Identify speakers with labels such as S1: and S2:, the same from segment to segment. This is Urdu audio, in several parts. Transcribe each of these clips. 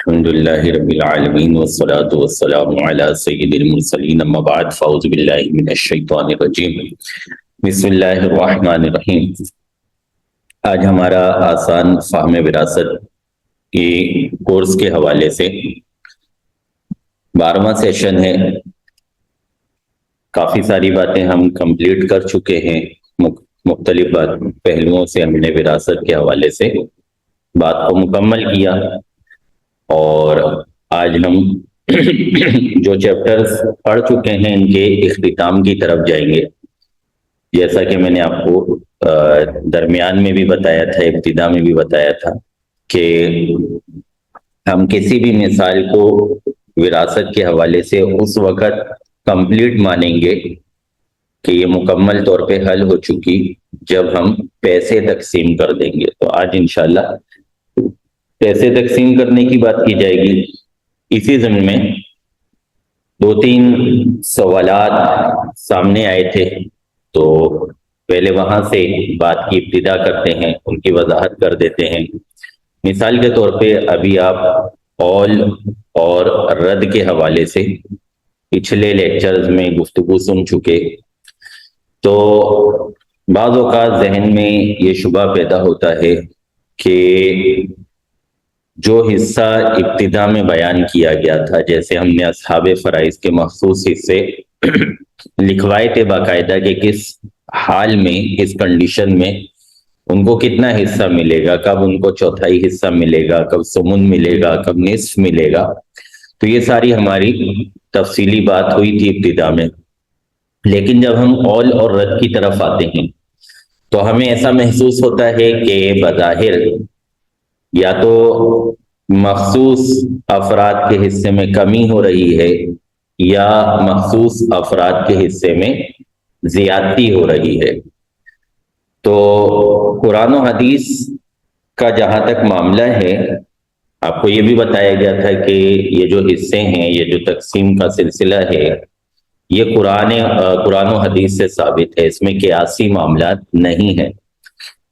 S1: الحمد لله رب العالمين والصلاة والسلام على سيد المرسلين اما بعد فاعوذ بالله من الشیطان الرجیم بسم اللہ الرحمن الرحیم۔ آج ہمارا آسان فہم وراثت کے کورس کے حوالے سے 12واں سیشن ہے۔ کافی ساری باتیں ہم کمپلیٹ کر چکے ہیں، مختلف پہلوؤں سے ہم نے وراثت کے حوالے سے بات کو مکمل کیا، اور آج ہم جو چیپٹرز پڑھ چکے ہیں ان کے اختتام کی طرف جائیں گے۔ جیسا کہ میں نے آپ کو درمیان میں بھی بتایا تھا، ابتدا میں بھی بتایا تھا کہ ہم کسی بھی مثال کو وراثت کے حوالے سے اس وقت کمپلیٹ مانیں گے کہ یہ مکمل طور پہ حل ہو چکی جب ہم پیسے تقسیم کر دیں گے۔ تو آج انشاءاللہ پیسے تقسیم کرنے کی بات کی جائے گی۔ اسی ضمن میں 2-3 سوالات سامنے آئے تھے، تو پہلے وہاں سے بات کی ابتدا کرتے ہیں، ان کی وضاحت کر دیتے ہیں۔ مثال کے طور پہ ابھی آپ قول اور رد کے حوالے سے پچھلے لیکچرز میں گفتگو سن چکے، تو بعض اوقات ذہن میں یہ شبہ پیدا ہوتا ہے کہ جو حصہ ابتدا میں بیان کیا گیا تھا، جیسے ہم نے اصحاب فرائض کے مخصوص حصے لکھوائے تھے باقاعدہ کہ کس حال میں، کس کنڈیشن میں ان کو کتنا حصہ ملے گا، کب ان کو چوتھائی حصہ ملے گا، کب سمن ملے گا، کب نصف ملے گا، تو یہ ساری ہماری تفصیلی بات ہوئی تھی ابتدا میں۔ لیکن جب ہم قول اور رد کی طرف آتے ہیں تو ہمیں ایسا محسوس ہوتا ہے کہ بظاہر یا تو مخصوص افراد کے حصے میں کمی ہو رہی ہے یا مخصوص افراد کے حصے میں زیادتی ہو رہی ہے۔ تو قرآن و حدیث کا جہاں تک معاملہ ہے، آپ کو یہ بھی بتایا گیا تھا کہ یہ جو حصے ہیں، یہ جو تقسیم کا سلسلہ ہے، یہ قرآن و حدیث سے ثابت ہے، اس میں قیاسی معاملات نہیں ہیں،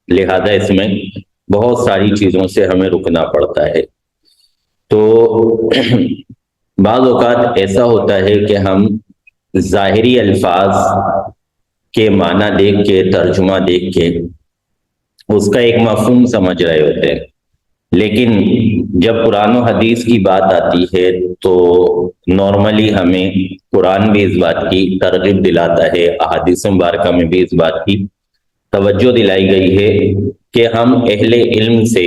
S1: لہذا اس میں بہت ساری چیزوں سے ہمیں رکنا پڑتا ہے۔ تو بعض اوقات ایسا ہوتا ہے کہ ہم ظاہری الفاظ کے معنی دیکھ کے، ترجمہ دیکھ کے اس کا ایک مفہوم سمجھ رہے ہوتے ہیں، لیکن جب قرآن و حدیث کی بات آتی ہے تو نارملی ہمیں قرآن بھی اس بات کی ترغیب دلاتا ہے، احادیث مبارکہ میں بھی اس بات کی توجہ دلائی گئی ہے کہ ہم اہل علم سے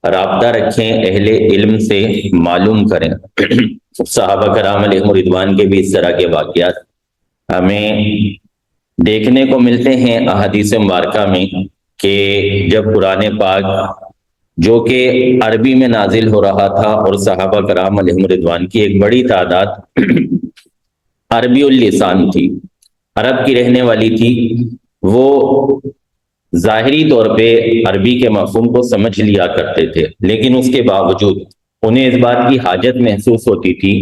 S1: رابطہ رکھیں، اہل علم سے معلوم کریں۔ صحابہ کرام علیہم رضوان کے بھی اس طرح کے واقعات ہمیں دیکھنے کو ملتے ہیں احادیث مبارکہ میں کہ جب قرآن پاک جو کہ عربی میں نازل ہو رہا تھا اور صحابہ کرام علیہم رضوان کی ایک بڑی تعداد عربی اللسان تھی، عرب کی رہنے والی تھی، وہ ظاہری طور پہ عربی کے مفہوم کو سمجھ لیا کرتے تھے، لیکن اس کے باوجود انہیں اس بات کی حاجت محسوس ہوتی تھی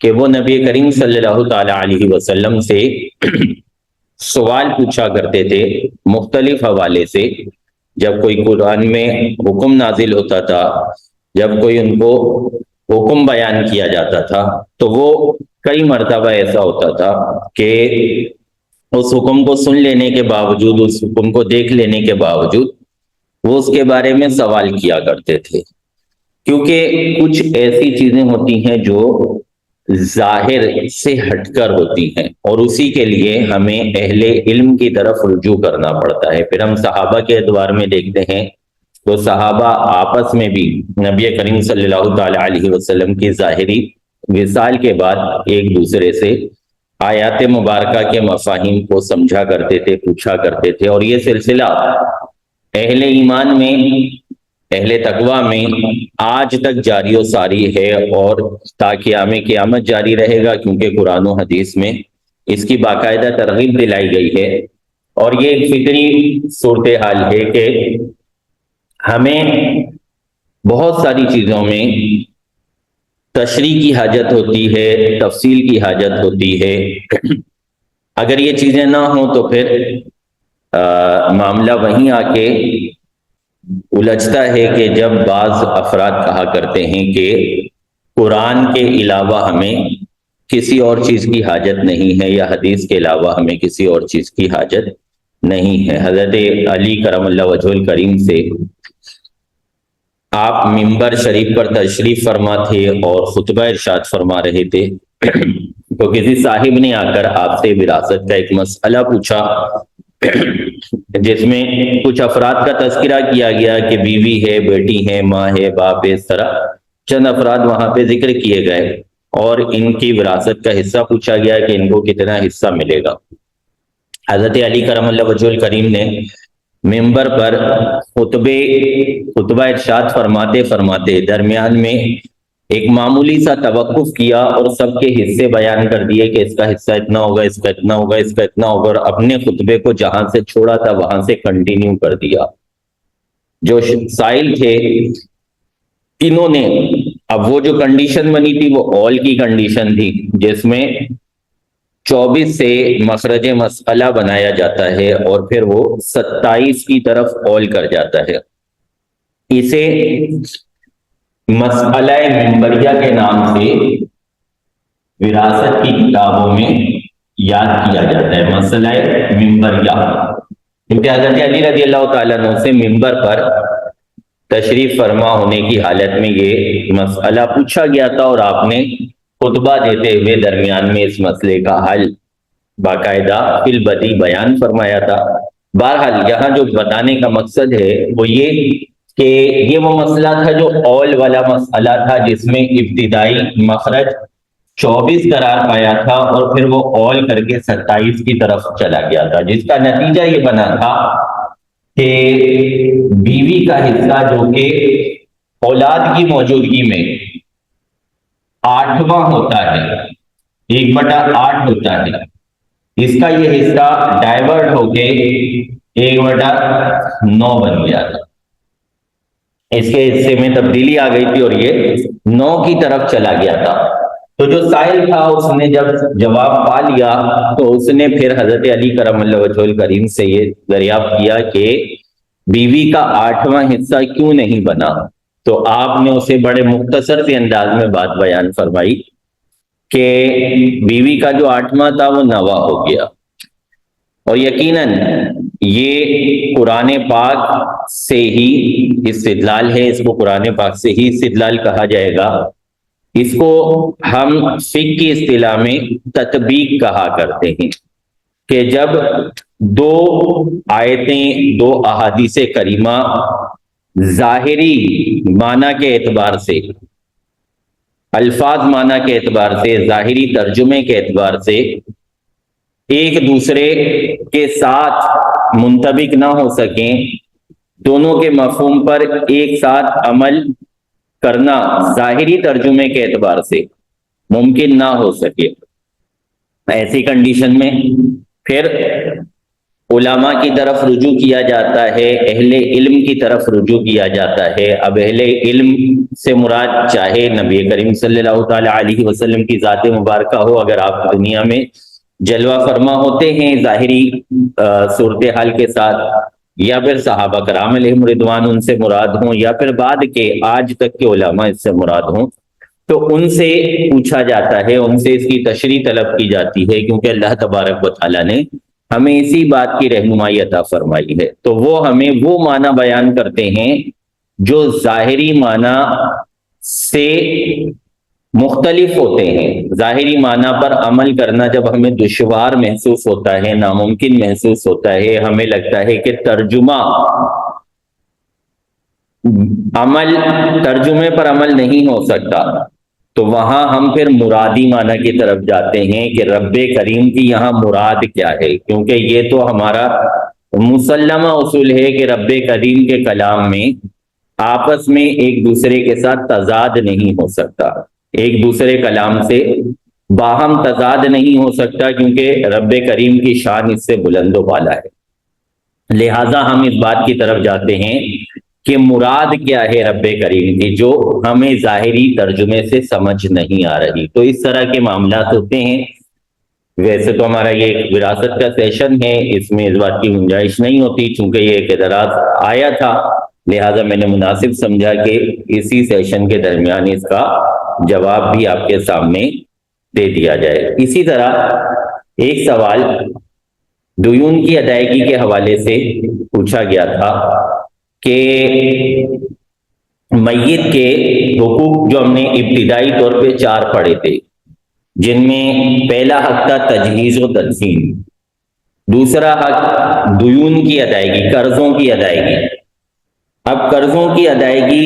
S1: کہ وہ نبی کریم صلی اللہ تعالی علیہ وسلم سے سوال پوچھا کرتے تھے مختلف حوالے سے۔ جب کوئی قرآن میں حکم نازل ہوتا تھا، جب کوئی ان کو حکم بیان کیا جاتا تھا، تو وہ کئی مرتبہ ایسا ہوتا تھا کہ اس حکم کو سن لینے کے باوجود، اس حکم کو دیکھ لینے کے باوجود وہ اس کے بارے میں سوال کیا کرتے تھے، کیونکہ کچھ ایسی چیزیں ہوتی ہیں جو ظاہر سے ہٹ کر ہوتی ہیں، اور اسی کے لیے ہمیں اہل علم کی طرف رجوع کرنا پڑتا ہے۔ پھر ہم صحابہ کے اعتبار میں دیکھتے ہیں تو صحابہ آپس میں بھی نبی کریم صلی اللہ تعالی علیہ وسلم کی ظاہری وصال کے بعد ایک دوسرے سے آیات مبارکہ کے مفاہیم کو سمجھا کرتے تھے، پوچھا کرتے تھے، اور یہ سلسلہ اہل ایمان میں، اہل تقوی میں آج تک جاری و ساری ہے، اور تا قیام قیامت جاری رہے گا، کیونکہ قرآن و حدیث میں اس کی باقاعدہ ترغیب دلائی گئی ہے۔ اور یہ ایک فطری صورتحال ہے کہ ہمیں بہت ساری چیزوں میں تشریح کی حاجت ہوتی ہے، تفصیل کی حاجت ہوتی ہے۔ اگر یہ چیزیں نہ ہوں تو پھر معاملہ وہیں آ کے الجھتا ہے کہ جب بعض افراد کہا کرتے ہیں کہ قرآن کے علاوہ ہمیں کسی اور چیز کی حاجت نہیں ہے، یا حدیث کے علاوہ ہمیں کسی اور چیز کی حاجت نہیں ہے۔ حضرت علی کرم اللہ وجہ الکریم سے آپ منبر شریف پر تشریف فرما تھے اور خطبہ ارشاد فرما رہے تھے، تو کسی صاحب نے آ کر آپ سے وراثت کا ایک مسئلہ پوچھا، جس میں کچھ افراد کا تذکرہ کیا گیا کہ بیوی ہے، بیٹی ہے، ماں ہے، باپ ہے، اس طرح چند افراد وہاں پہ ذکر کیے گئے، اور ان کی وراثت کا حصہ پوچھا گیا کہ ان کو کتنا حصہ ملے گا۔ حضرت علی کرم اللہ وجہ الکریم نے منبر پر خطبہ ارشاد فرماتے فرماتے درمیان میں ایک معمولی سا توقف کیا اور سب کے حصے بیان کر دیے کہ اس کا حصہ اتنا ہوگا، اس کا اتنا ہوگا، اس کا اتنا ہوگا، اور اپنے خطبے کو جہاں سے چھوڑا تھا وہاں سے کنٹینیو کر دیا۔ جو سائل تھے انہوں نے، اب وہ جو کنڈیشن بنی تھی وہ اول کی کنڈیشن تھی، جس میں 24 سے مخرج مسئلہ بنایا جاتا ہے اور پھر وہ 27 کی طرف اول کر جاتا ہے۔ اسے مسئلہ منبریہ کے نام سے وراثت کی کتابوں میں یاد کیا جاتا ہے، مسئلہ منبریہ، کیونکہ حضرت علی رضی اللہ تعالیٰ عنہ سے منبر پر تشریف فرما ہونے کی حالت میں یہ مسئلہ پوچھا گیا تھا، اور آپ نے خطبہ دیتے ہوئے درمیان میں اس مسئلے کا حل باقاعدہ فی البدی بیان فرمایا تھا۔ بہرحال یہاں جو بتانے کا مقصد ہے وہ یہ کہ یہ وہ مسئلہ تھا جو اول والا مسئلہ تھا، جس میں ابتدائی مخرج 24 قرار پایا تھا اور پھر وہ اول کر کے 27 کی طرف چلا گیا تھا، جس کا نتیجہ یہ بنا تھا کہ بیوی کا حصہ جو کہ اولاد کی موجودگی میں 8واں ہوتا ہے، 1/8 ہوتا ہے، اس کا یہ حصہ ڈائیورٹ ہو کے 1/9 بن گیا تھا۔ اس کے حصے میں تبدیلی آ گئی تھی اور یہ 9 کی طرف چلا گیا تھا۔ تو جو سائل تھا اس نے جب جواب پا لیا تو اس نے پھر حضرت علی کرم اللہ وجہ الکریم سے یہ دریافت کیا کہ بیوی کا 8واں حصہ کیوں نہیں بنا، تو آپ نے اسے بڑے مختصر سے انداز میں بات بیان فرمائی کہ بیوی کا جو 8واں تھا وہ 9واں ہو گیا، اور یقیناً یہ قرآن پاک سے ہی استدلال ہے، اس کو قرآن پاک سے ہی استدلال کہا جائے گا۔ اس کو ہم فقہ کی اصطلاح میں تطبیق کہا کرتے ہیں، کہ جب دو آیتیں، دو احادیث کریمہ ظاہری معنی کے اعتبار سے، الفاظ معنی کے اعتبار سے، ظاہری ترجمے کے اعتبار سے ایک دوسرے کے ساتھ منطبق نہ ہو سکیں، دونوں کے مفہوم پر ایک ساتھ عمل کرنا ظاہری ترجمے کے اعتبار سے ممکن نہ ہو سکے، ایسی کنڈیشن میں پھر علماء کی طرف رجوع کیا جاتا ہے، اہل علم کی طرف رجوع کیا جاتا ہے۔ اب اہل علم سے مراد چاہے نبی کریم صلی اللہ تعالیٰ علیہ وسلم کی ذات مبارکہ ہو، اگر آپ دنیا میں جلوہ فرما ہوتے ہیں ظاہری صورتحال کے ساتھ، یا پھر صحابہ کرام علیہم رضوان ان سے مراد ہوں، یا پھر بعد کے آج تک کے علماء اس سے مراد ہوں، تو ان سے پوچھا جاتا ہے، ان سے اس کی تشریح طلب کی جاتی ہے، کیونکہ اللہ تبارک و تعالیٰ نے ہمیں اسی بات کی رہنمائی عطا فرمائی ہے۔ تو وہ ہمیں وہ معنی بیان کرتے ہیں جو ظاہری معنی سے مختلف ہوتے ہیں۔ ظاہری معنی پر عمل کرنا جب ہمیں دشوار محسوس ہوتا ہے، ناممکن محسوس ہوتا ہے، ہمیں لگتا ہے کہ ترجمے پر عمل نہیں ہو سکتا، تو وہاں ہم پھر مرادی معنی کی طرف جاتے ہیں کہ رب کریم کی یہاں مراد کیا ہے، کیونکہ یہ تو ہمارا مسلمہ اصول ہے کہ رب کریم کے کلام میں آپس میں ایک دوسرے کے ساتھ تضاد نہیں ہو سکتا، ایک دوسرے کلام سے باہم تضاد نہیں ہو سکتا، کیونکہ رب کریم کی شان اس سے بلند و بالا ہے۔ لہٰذا ہم اس بات کی طرف جاتے ہیں کہ مراد کیا ہے رب کریم کی، جو ہمیں ظاہری ترجمے سے سمجھ نہیں آ رہی۔ تو اس طرح کے معاملات ہوتے ہیں۔ ویسے تو ہمارا یہ وراثت کا سیشن ہے، اس میں اس بات کی گنجائش نہیں ہوتی، چونکہ یہ ایک اعتراض آیا تھا لہذا میں نے مناسب سمجھا کہ اسی سیشن کے درمیان اس کا جواب بھی آپ کے سامنے دے دیا جائے۔ اسی طرح ایک سوال دیون کی ادائیگی کے حوالے سے پوچھا گیا تھا کہ میت کے حقوق جو ہم نے ابتدائی طور پہ 4 پڑھے تھے، جن میں پہلا حق تھا تجہیز و تدفین، دوسرا حق دیون کی ادائیگی، قرضوں کی ادائیگی۔ اب قرضوں کی ادائیگی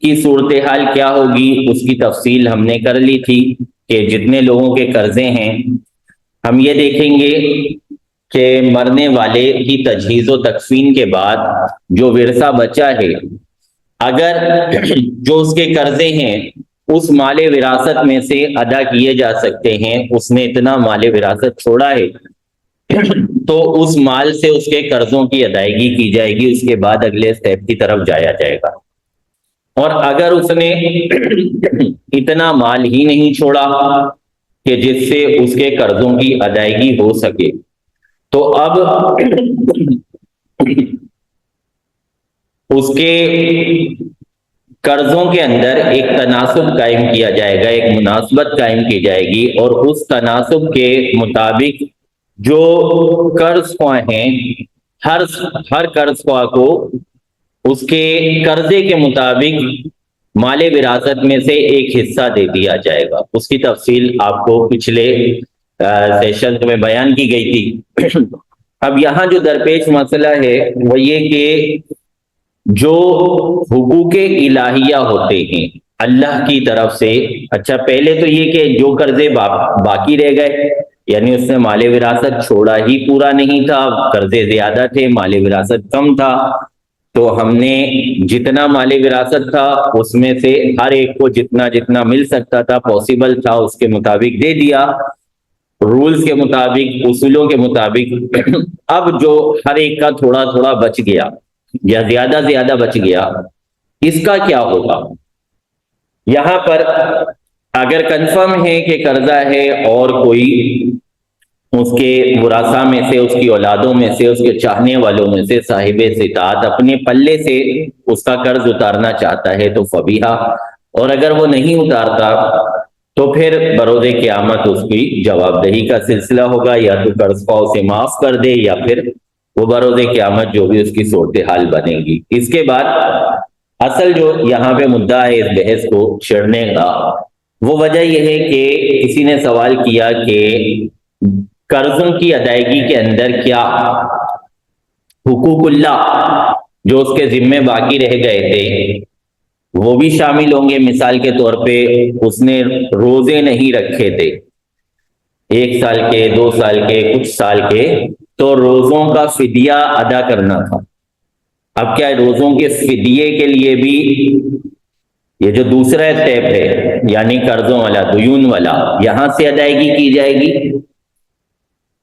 S1: کی صورتحال کیا ہوگی اس کی تفصیل ہم نے کر لی تھی کہ جتنے لوگوں کے قرضے ہیں ہم یہ دیکھیں گے کہ مرنے والے کی تجہیز و تکفین کے بعد جو ورثہ بچا ہے، اگر جو اس کے قرضے ہیں اس مال وراثت میں سے ادا کیے جا سکتے ہیں، اس نے اتنا مال وراثت چھوڑا ہے تو اس مال سے اس کے قرضوں کی ادائیگی کی جائے گی، اس کے بعد اگلے سٹیپ کی طرف جایا جائے گا۔ اور اگر اس نے اتنا مال ہی نہیں چھوڑا کہ جس سے اس کے قرضوں کی ادائیگی ہو سکے، تو اب اس کے قرضوں کے اندر ایک تناسب قائم کیا جائے گا، ایک مناسبت قائم کی جائے گی، اور اس تناسب کے مطابق جو قرض خواہ ہیں ہر قرض خواہ کو اس کے قرضے کے مطابق مال وراثت میں سے ایک حصہ دے دیا جائے گا۔ اس کی تفصیل آپ کو پچھلے سیشن میں بیان کی گئی تھی۔ اب یہاں جو درپیش مسئلہ ہے وہ یہ کہ جو حقوق الہیہ ہوتے ہیں اللہ کی طرف سے، اچھا پہلے تو یہ کہ جو قرضے باقی رہ گئے، یعنی اس نے مال وراثت چھوڑا ہی پورا نہیں تھا، قرضے زیادہ تھے، مال وراثت کم تھا، تو ہم نے جتنا مال وراثت تھا اس میں سے ہر ایک کو جتنا جتنا مل سکتا تھا، پاسبل تھا، اس کے مطابق دے دیا، رولز کے مطابق، اصولوں کے مطابق۔ اب جو ہر ایک کا تھوڑا تھوڑا بچ گیا یا زیادہ زیادہ بچ گیا، اس کا کیا ہوگا؟ یہاں پر اگر کنفرم ہے کہ قرضہ ہے اور کوئی اس کے ورثاء میں سے، اس کی اولادوں میں سے، اس کے چاہنے والوں میں سے صاحب استطاعت اپنے پلے سے اس کا قرض اتارنا چاہتا ہے تو فبیہا، اور اگر وہ نہیں اتارتا تو پھر بروز قیامت اس کی جواب دہی کا سلسلہ ہوگا، یا تو قرض خواہ اسے معاف کر دے یا پھر وہ بروز قیامت جو بھی اس کی صورتحال بنے گی۔ اس کے بعد اصل جو یہاں پہ مدعا ہے اس بحث کو چھڑنے کا، وہ وجہ یہ ہے کہ کسی نے سوال کیا کہ قرضوں کی ادائیگی کے اندر کیا حقوق اللہ جو اس کے ذمے باقی رہ گئے تھے وہ بھی شامل ہوں گے؟ مثال کے طور پہ اس نے روزے نہیں رکھے تھے، 1 سال کے، 2 سال کے، کچھ سال کے، تو روزوں کا فدیہ ادا کرنا تھا۔ اب کیا روزوں کے فدیے کے لیے بھی یہ جو دوسرا اسٹیپ ہے یعنی قرضوں والا، دیون والا، یہاں سے ادائیگی کی جائے گی؟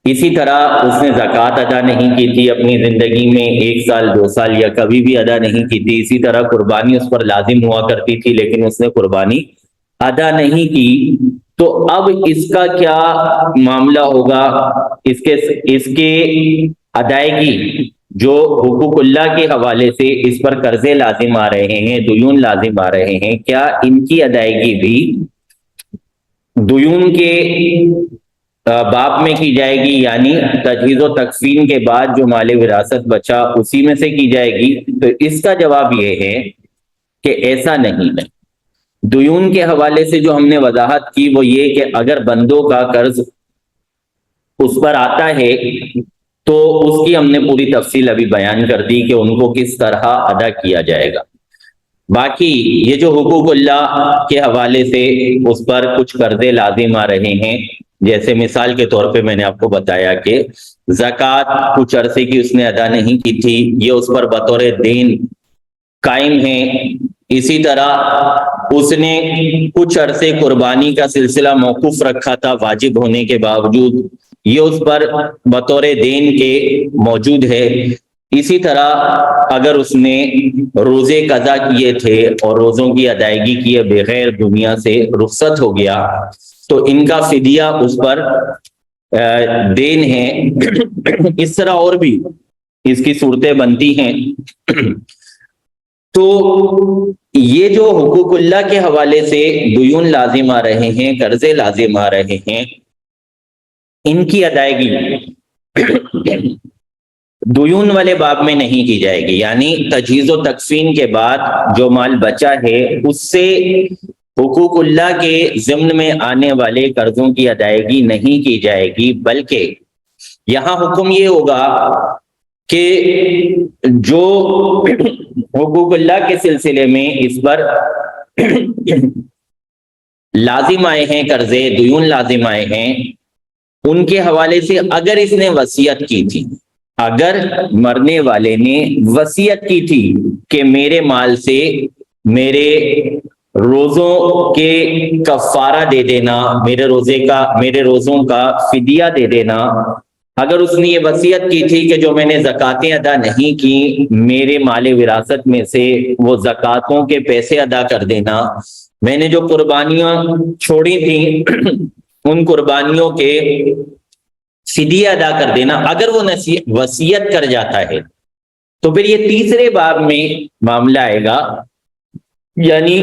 S1: اسی طرح اس نے زکوٰۃ ادا نہیں کی تھی اپنی زندگی میں، 1 سال، 2 سال یا کبھی بھی ادا نہیں کی تھی۔ اسی طرح قربانی اس پر لازم ہوا کرتی تھی لیکن اس نے قربانی ادا نہیں کی، تو اب اس کا کیا معاملہ ہوگا؟ اس کے ادائیگی جو حقوق اللہ کے حوالے سے اس پر قرضے لازم آ رہے ہیں، دیون لازم آ رہے ہیں، کیا ان کی ادائیگی بھی دیون کے باب میں کی جائے گی، یعنی تجہیز و تکفین کے بعد جو مال وراثت بچا اسی میں سے کی جائے گی؟ تو اس کا جواب یہ ہے کہ ایسا نہیں ہے۔ دیون کے حوالے سے جو ہم نے وضاحت کی وہ یہ کہ اگر بندوں کا قرض اس پر آتا ہے تو اس کی ہم نے پوری تفصیل ابھی بیان کر دی کہ ان کو کس طرح ادا کیا جائے گا۔ باقی یہ جو حقوق اللہ کے حوالے سے اس پر کچھ قرضے لازم آ رہے ہیں، جیسے مثال کے طور پہ میں نے آپ کو بتایا کہ زکوٰۃ کچھ عرصے کی اس نے ادا نہیں کی تھی، یہ اس پر بطور دین قائم ہے۔ اسی طرح اس نے کچھ عرصے قربانی کا سلسلہ موقوف رکھا تھا واجب ہونے کے باوجود، یہ اس پر بطور دین کے موجود ہے۔ اسی طرح اگر اس نے روزے قضا کیے تھے اور روزوں کی ادائیگی کیے بغیر دنیا سے رخصت ہو گیا تو ان کا فدیہ اس پر دین ہے۔ اس طرح اور بھی اس کی صورتیں بنتی ہیں۔ تو یہ جو حقوق اللہ کے حوالے سے دیون لازم آ رہے ہیں، قرضے لازم آ رہے ہیں، ان کی ادائیگی دیون والے باب میں نہیں کی جائے گی، یعنی تجہیز و تکفین کے بعد جو مال بچا ہے اس سے حقوق اللہ کے ضمن میں آنے والے قرضوں کی ادائیگی نہیں کی جائے گی، بلکہ یہاں حکم یہ ہوگا کہ جو حقوق اللہ کے سلسلے میں اس پر لازم آئے ہیں، قرضے دیون لازم آئے ہیں، ان کے حوالے سے اگر اس نے وصیت کی تھی، اگر مرنے والے نے وصیت کی تھی کہ میرے مال سے میرے روزوں کے کفارہ دے دینا، میرے روزوں کا فدیہ دے دینا، اگر اس نے یہ وصیت کی تھی کہ جو میں نے زکاتیں ادا نہیں کی میرے مال وراثت میں سے وہ زکاتوں کے پیسے ادا کر دینا، میں نے جو قربانیاں چھوڑی تھیں ان قربانیوں کے فدیہ ادا کر دینا، اگر وہ وصیت کر جاتا ہے تو پھر یہ تیسرے باب میں معاملہ آئے گا، یعنی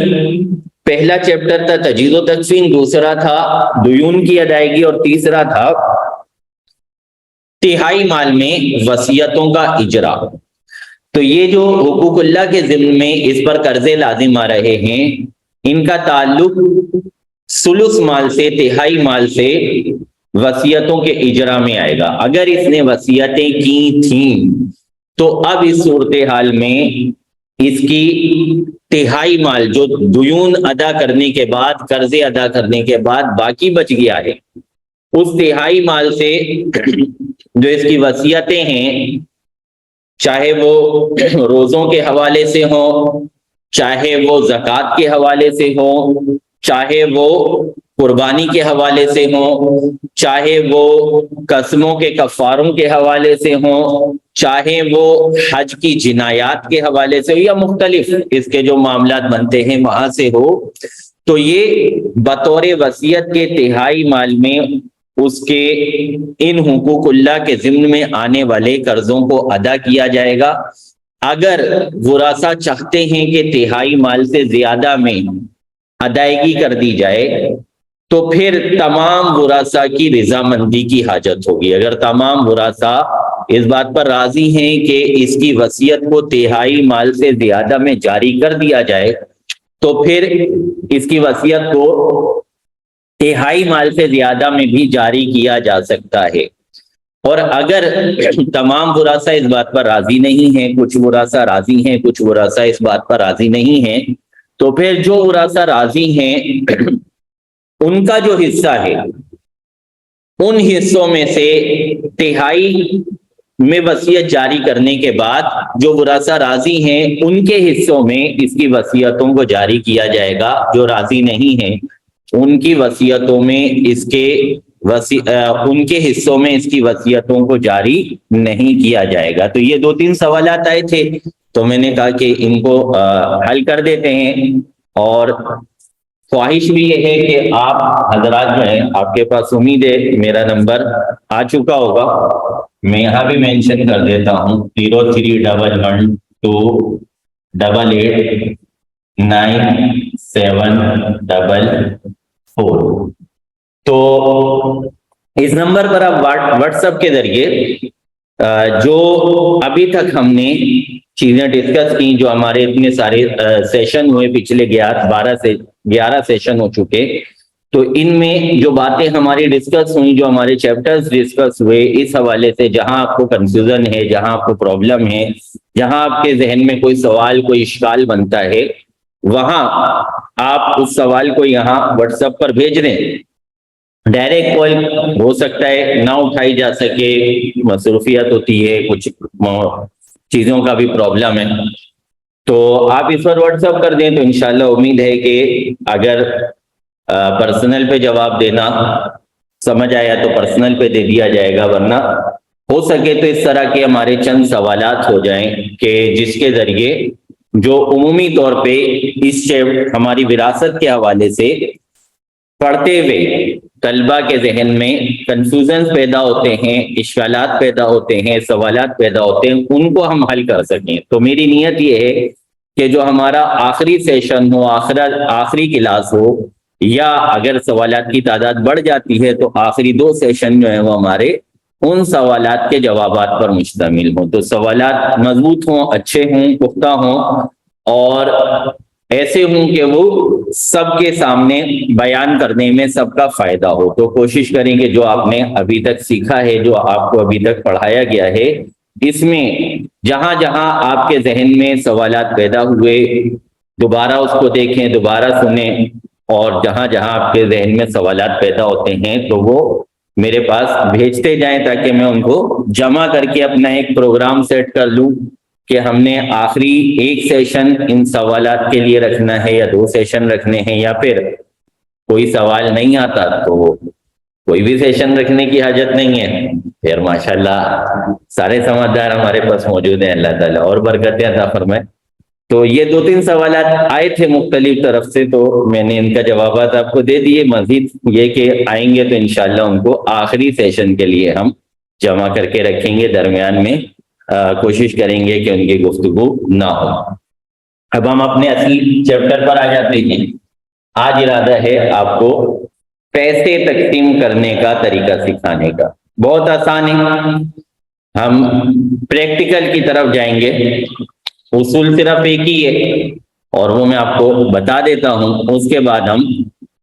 S1: پہلا چیپٹر تھا تجہیز و تکفین، دوسرا تھا دیون کی ادائیگی، اور تیسرا تھا تہائی مال میں وصیتوں کا اجرا۔ تو یہ جو حقوق اللہ کے ضمن میں اس پر قرضے لازم آ رہے ہیں، ان کا تعلق ثلث مال سے، تہائی مال سے وصیتوں کے اجرا میں آئے گا۔ اگر اس نے وصیتیں کی تھیں تو اب اس صورتحال میں اس کی تہائی مال جو دیون ادا کرنے کے بعد، قرضے ادا کرنے کے بعد باقی بچ گیا ہے، اس تہائی مال سے جو اس کی وصیتیں ہیں، چاہے وہ روزوں کے حوالے سے ہوں، چاہے وہ زکوٰۃ کے حوالے سے ہوں، چاہے وہ قربانی کے حوالے سے ہوں، چاہے وہ قسموں کے کفاروں کے حوالے سے ہوں، چاہے وہ حج کی جنایات کے حوالے سے ہو، یا مختلف اس کے جو معاملات بنتے ہیں وہاں سے ہو، تو یہ بطور وصیت کے تہائی مال میں اس کے ان حقوق اللہ کے ضمن میں آنے والے قرضوں کو ادا کیا جائے گا۔ اگر ورثہ چاہتے ہیں کہ تہائی مال سے زیادہ میں ادائیگی کر دی جائے تو پھر تمام ورثہ کی رضامندی کی حاجت ہوگی۔ اگر تمام ورثہ اس بات پر راضی ہیں کہ اس کی وصیت کو تہائی مال سے زیادہ میں جاری کر دیا جائے تو پھر اس کی وصیت کو تہائی مال سے زیادہ میں بھی جاری کیا جا سکتا ہے۔ اور اگر تمام ورثہ اس بات پر راضی نہیں ہیں، کچھ ورثہ راضی ہیں، کچھ ورثہ اس بات پر راضی نہیں ہیں، تو پھر جو ورثہ راضی ہیں ان کا جو حصہ ہے ان حصوں میں سے تہائی میں وصیت جاری کرنے کے بعد جو ورثہ راضی ہیں ان کے حصوں میں اس کی وصیتوں کو جاری کیا جائے گا، جو راضی نہیں ہیں ان کی وصیتوں میں ان کے حصوں میں اس کی وصیتوں کو جاری نہیں کیا جائے گا۔ تو یہ 2-3 سوالات آئے تھے تو میں نے کہا کہ ان کو حل کر دیتے ہیں، اور خواہش بھی یہ ہے کہ آپ حضرات جو ہیں، آپ کے پاس امید ہے میرا نمبر آ چکا ہوگا، میں یہاں بھی مینشن کر دیتا ہوں 0311289744۔ تو اس نمبر پر آپ واٹس ایپ کے ذریعے جو ابھی تک ہم نے چیزیں ڈسکس کی، جو ہمارے اتنے سارے سیشن ہوئے، پچھلے 11 سیشن ہو چکے، تو ان میں جو باتیں ہماری ڈسکس ہوئی، جو ہمارے چیپٹرز ڈسکس ہوئے، اس حوالے سے جہاں آپ کو کنفیوژن ہے، جہاں آپ کو پرابلم ہے، جہاں آپ کے ذہن میں کوئی سوال، کوئی اشکال بنتا ہے، وہاں آپ اس سوال کو یہاں واٹس ایپ پر بھیج دیں۔ ڈائریکٹ کال ہو سکتا ہے نہ اٹھائی جا سکے، مصروفیت ہوتی ہے، کچھ چیزوں کا بھی پرابلم ہے، تو آپ اس پر واٹس ایپ کر دیں تو انشاءاللہ امید ہے کہ اگر پرسنل پہ جواب دینا سمجھ آیا تو پرسنل پہ دے دیا جائے گا، ورنہ ہو سکے تو اس طرح کے ہمارے چند سوالات ہو جائیں کہ جس کے ذریعے جو عمومی طور پہ اس ہماری وراثت کے حوالے سے پڑھتے ہوئے طلبہ کے ذہن میں کنفیوژن پیدا ہوتے ہیں، اشکالات پیدا ہوتے ہیں، سوالات پیدا ہوتے ہیں، ان کو ہم حل کر سکیں۔ تو میری نیت یہ ہے کہ جو ہمارا آخری سیشن ہو، آخری کلاس ہو، یا اگر سوالات کی تعداد بڑھ جاتی ہے تو آخری 2 سیشن جو ہیں وہ ہمارے ان سوالات کے جوابات پر مشتمل ہوں. تو سوالات مضبوط ہوں، اچھے ہوں، پختہ ہوں، اور ایسے ہوں کہ وہ سب کے سامنے بیان کرنے میں سب کا فائدہ ہو. تو کوشش کریں کہ جو آپ نے ابھی تک سیکھا ہے، جو آپ کو ابھی تک پڑھایا گیا ہے، اس میں جہاں جہاں آپ کے ذہن میں سوالات پیدا ہوئے دوبارہ اس کو دیکھیں، دوبارہ سنیں، اور جہاں جہاں آپ کے ذہن میں سوالات پیدا ہوتے ہیں تو وہ میرے پاس بھیجتے جائیں تاکہ میں ان کو جمع کر کے اپنا ایک پروگرام سیٹ کر لوں کہ ہم نے آخری 1 سیشن ان سوالات کے لیے رکھنا ہے یا 2 سیشن رکھنے ہیں، یا پھر کوئی سوال نہیں آتا تو کوئی بھی سیشن رکھنے کی حاجت نہیں ہے. پھر ماشاءاللہ سارے سمجھدار ہمارے پاس موجود ہیں، اللہ تعالیٰ اور برکتیں عطا فرمائے. تو یہ 2-3 سوالات آئے تھے مختلف طرف سے، تو میں نے ان کا جوابات آپ کو دے دیے. مزید یہ کہ آئیں گے تو انشاءاللہ ان کو آخری سیشن کے لیے ہم جمع کر کے رکھیں گے، درمیان میں کوشش کریں گے کہ ان کی گفتگو نہ ہو. اب ہم اپنے اصلی چیپٹر پر آ جاتے ہیں. آج ارادہ ہے آپ کو پیسے تقسیم کرنے کا طریقہ سکھانے کا. بہت آسان ہے، ہم پریکٹیکل کی طرف جائیں گے. اصول صرف ایک ہی ہے اور وہ میں آپ کو بتا دیتا ہوں. اس کے بعد ہم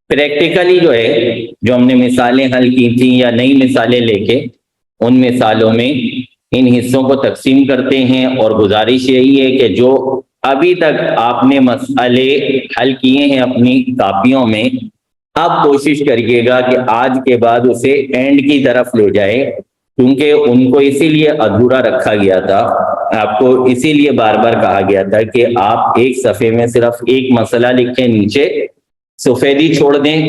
S1: پریکٹیکلی جو ہے، جو ہم نے مثالیں حل کی تھیں یا نئی مثالیں لے کے ان مثالوں میں ان حصوں کو تقسیم کرتے ہیں. اور گزارش یہی ہے کہ جو ابھی تک آپ نے مسئلے حل کیے ہیں اپنی کاپیوں میں، اب کوشش کریے گا کہ آج کے بعد اسے اینڈ کی طرف لے جائے، کیونکہ ان کو اسی لیے ادھورا رکھا گیا تھا. آپ کو اسی لیے بار بار کہا گیا تھا کہ آپ ایک صفحے میں صرف ایک مسئلہ لکھیں، نیچے سفیدی چھوڑ دیں،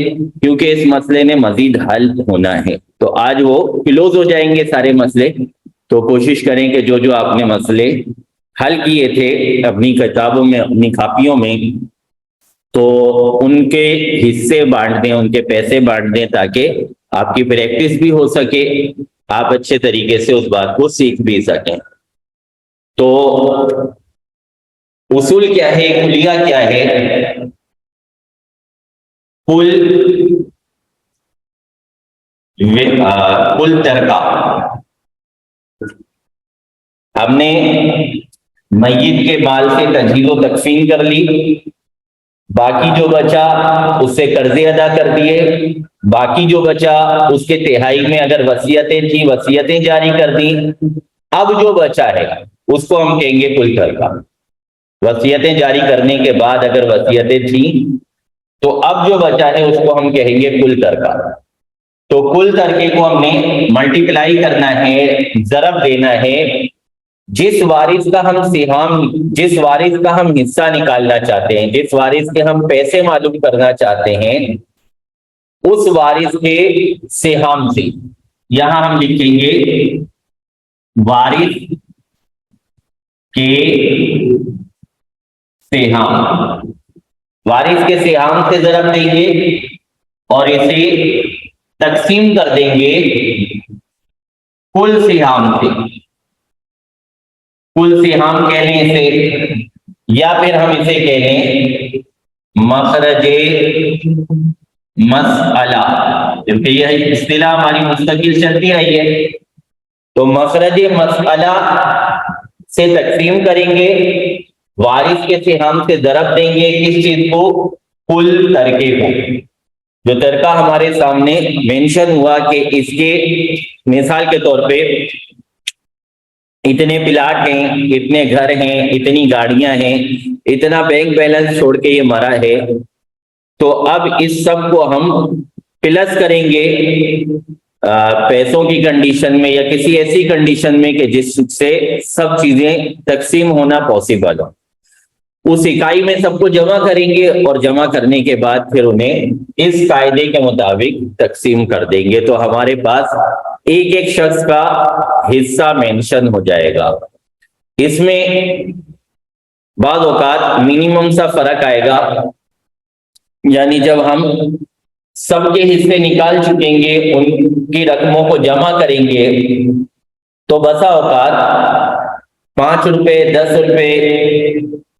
S1: کیونکہ اس مسئلے میں مزید حل ہونا ہے. تو آج وہ کلوز ہو جائیں گے سارے مسئلے. تو کوشش کریں کہ جو جو آپ نے مسئلے حل کیے تھے اپنی کتابوں میں، اپنی کاپیوں میں، تو ان کے حصے بانٹ دیں، ان کے پیسے بانٹ دیں، تاکہ آپ کی پریکٹس بھی ہو سکے، آپ اچھے طریقے سے اس بات کو سیکھ بھی سکیں. تو اصول کیا ہے، کلیہ کیا ہے؟ کل ترکہ. ہم نے میت کے مال سے تجہیز و تکفین کر لی، باقی جو بچا اس سے قرضے ادا کر دیے، باقی جو بچا اس کے تہائی میں اگر وصیتیں تھیں وصیتیں جاری کر دیں. اب جو بچا ہے اس کو ہم کہیں گے کل ترکہ. وصیتیں جاری کرنے کے بعد اگر وصیتیں تھیں تو اب جو بچا ہے اس کو ہم کہیں گے کل ترکہ. تو کل ترکے کو ہم نے ملٹیپلائی کرنا ہے، ضرب دینا ہے. جس وارث کا ہم حصہ نکالنا چاہتے ہیں، جس وارث کے ہم پیسے معلوم کرنا چاہتے ہیں، اس وارث کے سہام سے. یہاں ہم لکھیں گے وارث کے سہام. وارث کے سہام سے ضرب دیں گے اور اسے تقسیم کر دیں گے کل سہام سے. کل سہام کہہ لیں اسے، یا پھر ہم اسے کہہ لیں مخرج مسئلہ، کیونکہ یہ اصطلاح ہماری مستقل چلتی رہی ہے. تو مخرج مسئلہ سے تقسیم کریں گے، وارث کے سہام سے ضرب دیں گے کس چیز کو؟ کل ترکے کو. جو ترکہ ہمارے سامنے مینشن ہوا کہ اس کے مثال کے طور پہ اتنے پلاٹ ہیں، اتنے گھر ہیں، اتنی گاڑیاں ہیں، اتنا بینک بیلنس چھوڑ کے یہ مرا ہے. تو اب اس سب کو ہم پلس کریں گے پیسوں کی کنڈیشن میں یا کسی ایسی کنڈیشن میں کہ جس سے سب چیزیں تقسیم ہونا پاسبل ہو. اس اکائی میں سب کو جمع کریں گے اور جمع کرنے کے بعد پھر انہیں اس قاعدے کے مطابق تقسیم کر دیں گے. تو ہمارے پاس ایک ایک شخص کا حصہ مینشن ہو جائے گا. اس میں بعض اوقات منیمم سا فرق آئے گا، یعنی جب ہم سب کے حصے نکال چکیں گے، ان کی رقموں کو جمع کریں گے، تو بسا اوقات 5 روپے، 10 روپے،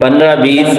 S1: 15-20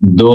S1: 2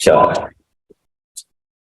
S1: 4।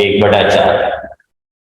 S1: 1/4,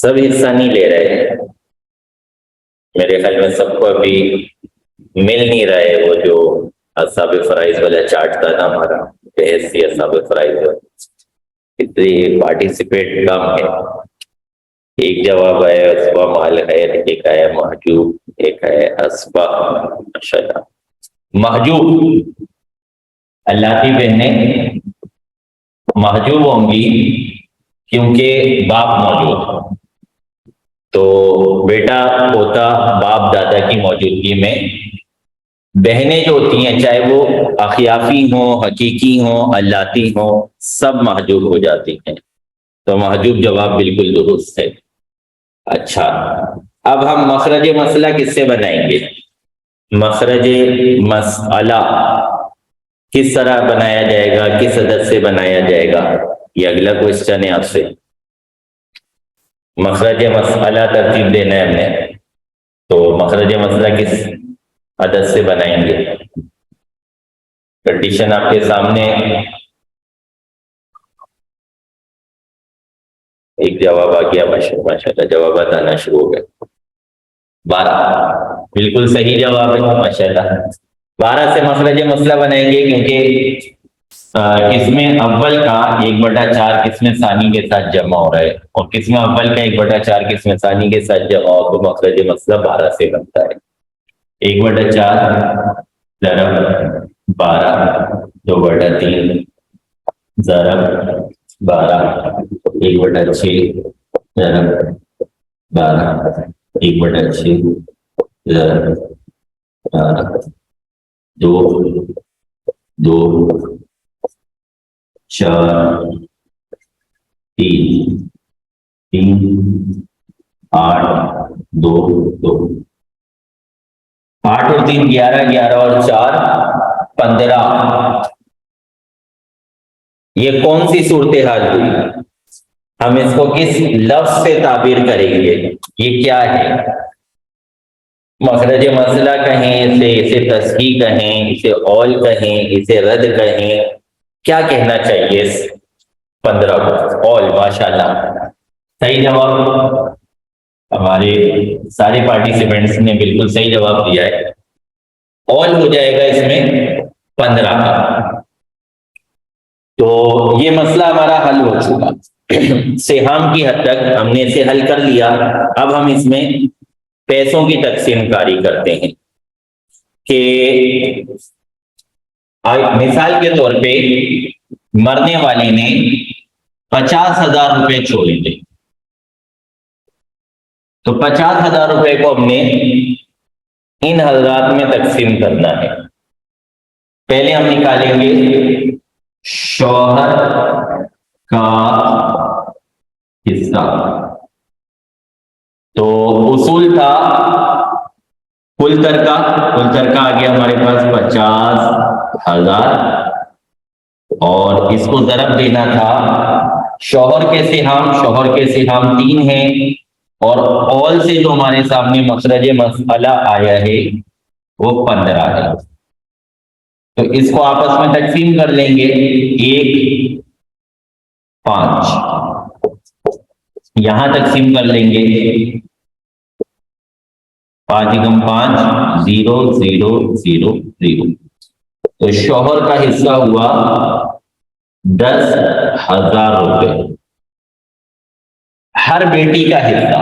S1: سب حصہ نہیں لے رہے، میرے خیال میں سب کو ابھی مل نہیں رہا ہے وہ جو اصحاب فرائض والا چارٹ تھا نا ہمارا، بحث سی اصحاب فرائض، اتنی پارٹیسپیٹ کم ہے. ایک جواب ہے اسبا مال خیر، ایک ہے محجوب، ایک ہے اسبا. ماشاءاللہ محجوب اللہ کی بہنیں محجوب ہوں گی کیونکہ باپ موجود، تو بیٹا پوتا باپ دادا کی موجودگی میں بہنیں جو ہوتی ہیں چاہے وہ اخیافی ہوں حقیقی ہوں اللاتی ہوں سب محجوب ہو جاتی ہیں. تو محجوب جواب بالکل درست ہے. اچھا اب ہم مخرج مسئلہ کس سے بنائیں گے؟ مخرج مسئلہ کس طرح بنایا جائے گا، کس عدد سے بنایا جائے گا، یہ اگلا کوشچن ہے آپ سے. مخرج مسئلہ ترتیب دینا ہے ہم نے، تو مخرج مسئلہ کس عدد سے بنائیں گے؟ کنڈیشن آپ کے سامنے. ایک جواب آ گیا، ماشاء اللہ جوابات آنا شروع ہو گئے. 12 بالکل صحیح جواب ہے ماشاء اللہ. 12 سے مخرج مسئلہ بنائیں گے کیونکہ قسم اول کا 1/4 قسم ثانی کے ساتھ جمع ہو رہا ہے، اور قسم اول کا 1/4 قسم ثانی کے ساتھ جمع ہو تو مخرج مسئلہ 12 سے بنتا ہے. 1/4 ضرب 12 2/3 ضرب 12 1/6 ضرب 12 1/6 ضرب 12 2 2 4 3 3 8 2 2 8 اور 3 11 11 اور 4 15. یہ کون سی صورتحال ہوئی؟ ہم اس کو کس لفظ سے تعبیر کریں گے؟ یہ کیا ہے؟ مخرج مسئلہ کہیں اسے تصحیح کہیں، اسے اول کہیں، اسے رد کہیں، کیا کہنا چاہیے اس 15 کو؟ اول. ماشاءاللہ صحیح جواب. ہمارے سارے پارٹیسپینٹس نے بالکل صحیح جواب دیا ہے. اول ہو جائے گا اس میں 15 کا. تو یہ مسئلہ ہمارا حل ہو چکا. سہام کی حد تک ہم نے اسے حل کر لیا. اب ہم اس میں پیسوں کی تقسیم کاری کرتے ہیں کہ مثال کے طور پہ مرنے والے نے 50,000 روپے چھوڑے تھے، تو 50,000 روپے کو ہم نے ان حضرات میں تقسیم کرنا ہے. پہلے ہم نکالیں گے شوہر کا حصہ. تو اصول تھا کل ترکہ آ گیا ہمارے پاس 50,000، اور اس کو ضرب دینا تھا شوہر کے سہام 3 ہیں، اور اول سے جو ہمارے سامنے مخرج مسئلہ آیا ہے وہ 15 ہے. تو اس کو آپس میں تقسیم کر لیں گے. 1 5 یہاں تقسیم کر لیں گے. 5 × 5 0 0 0 0. تو شوہر کا حصہ ہوا 10,000 روپے. ہر بیٹی کا حصہ،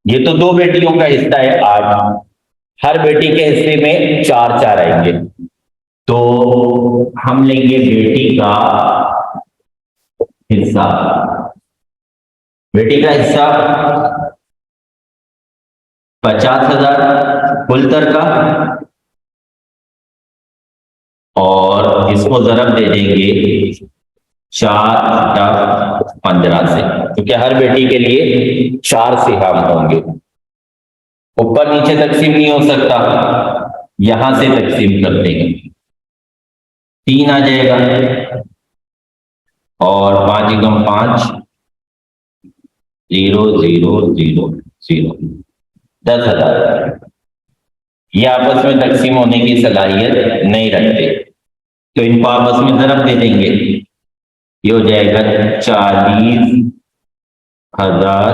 S1: یہ تو 2 بیٹیوں کا حصہ ہے 8، ہر بیٹی کے حصے میں 4 4 آئیں گے. تو ہم لیں گے بیٹی کا حصہ. بیٹی کا حصہ 50,000 کل ترکہ، اور اس کو ضرب دے دیں گے 4 × 15 سے، کیونکہ ہر بیٹی کے لیے 4 سہام ہوں گے. اوپر نیچے تقسیم نہیں ہو سکتا، یہاں سے تقسیم کرتے ہیں. 3 آ جائے گا، اور 5 × 5 0 0 0 0 10,000. یہ آپس میں تقسیم ہونے کی صلاحیت نہیں رکھتے، تو ان کو آپس میں ضرب دے دیں گے. یہ ہو جائے گا 40,000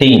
S1: 3।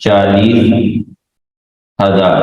S1: 40,000।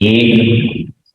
S1: 1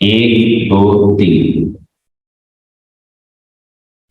S1: 1 2 3,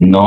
S1: 9।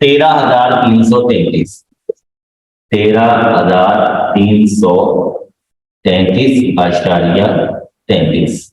S1: 13,333, 13,333.33।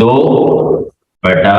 S1: 2/15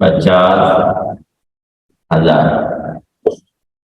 S1: 50,000।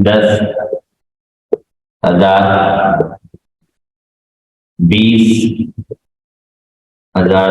S1: 10,000, 20,000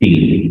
S1: 3।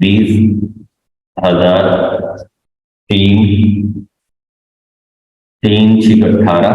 S1: 20,000, 3 6 18,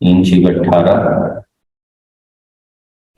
S1: 3 6 18,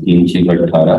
S1: 3 6 18,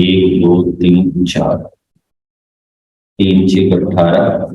S1: 1 2 3 4, 3 6 18।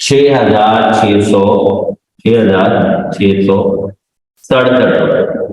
S1: 6,667।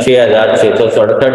S1: 6,667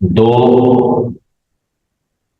S1: 2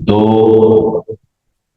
S1: 2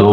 S1: 2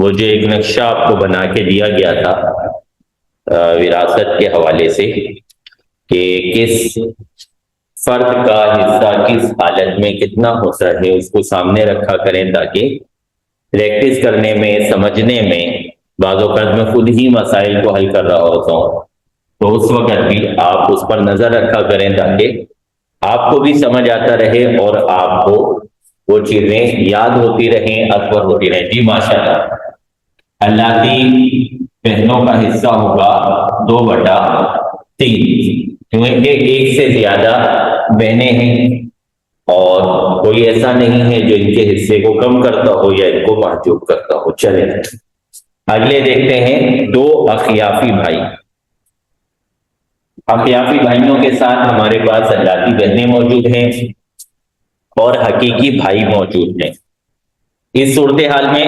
S1: وہ جو ایک نقشہ آپ کو بنا کے دیا گیا تھا وراثت کے حوالے سے کہ کس فرد کا حصہ کس حالت میں کتنا ہوتا ہے، اس کو سامنے رکھا کریں تاکہ پریکٹس کرنے میں، سمجھنے میں، بعض اوقات میں خود ہی مسائل کو حل کر رہا ہوتا ہوں تو اس وقت بھی آپ اس پر نظر رکھا کریں تاکہ آپ کو بھی سمجھ آتا رہے اور آپ کو وہ چیزیں یاد ہوتی رہیں، اکبر ہوتی رہیں۔ جی ماشاء اللہ۔ اللہ کی بہنوں کا حصہ ہوگا 2/3، کیونکہ ایک سے زیادہ بہنیں ہیں اور کوئی ایسا نہیں ہے جو ان کے حصے کو کم کرتا ہو یا ان کو محجوب کرتا ہو۔ چلیں اگلے دیکھتے ہیں 2 اخیافی بھائی۔ اخیافی بھائیوں کے ساتھ ہمارے پاس اللہ کی بہنیں موجود ہیں اور حقیقی بھائی موجود ہیں۔ اس صورتحال میں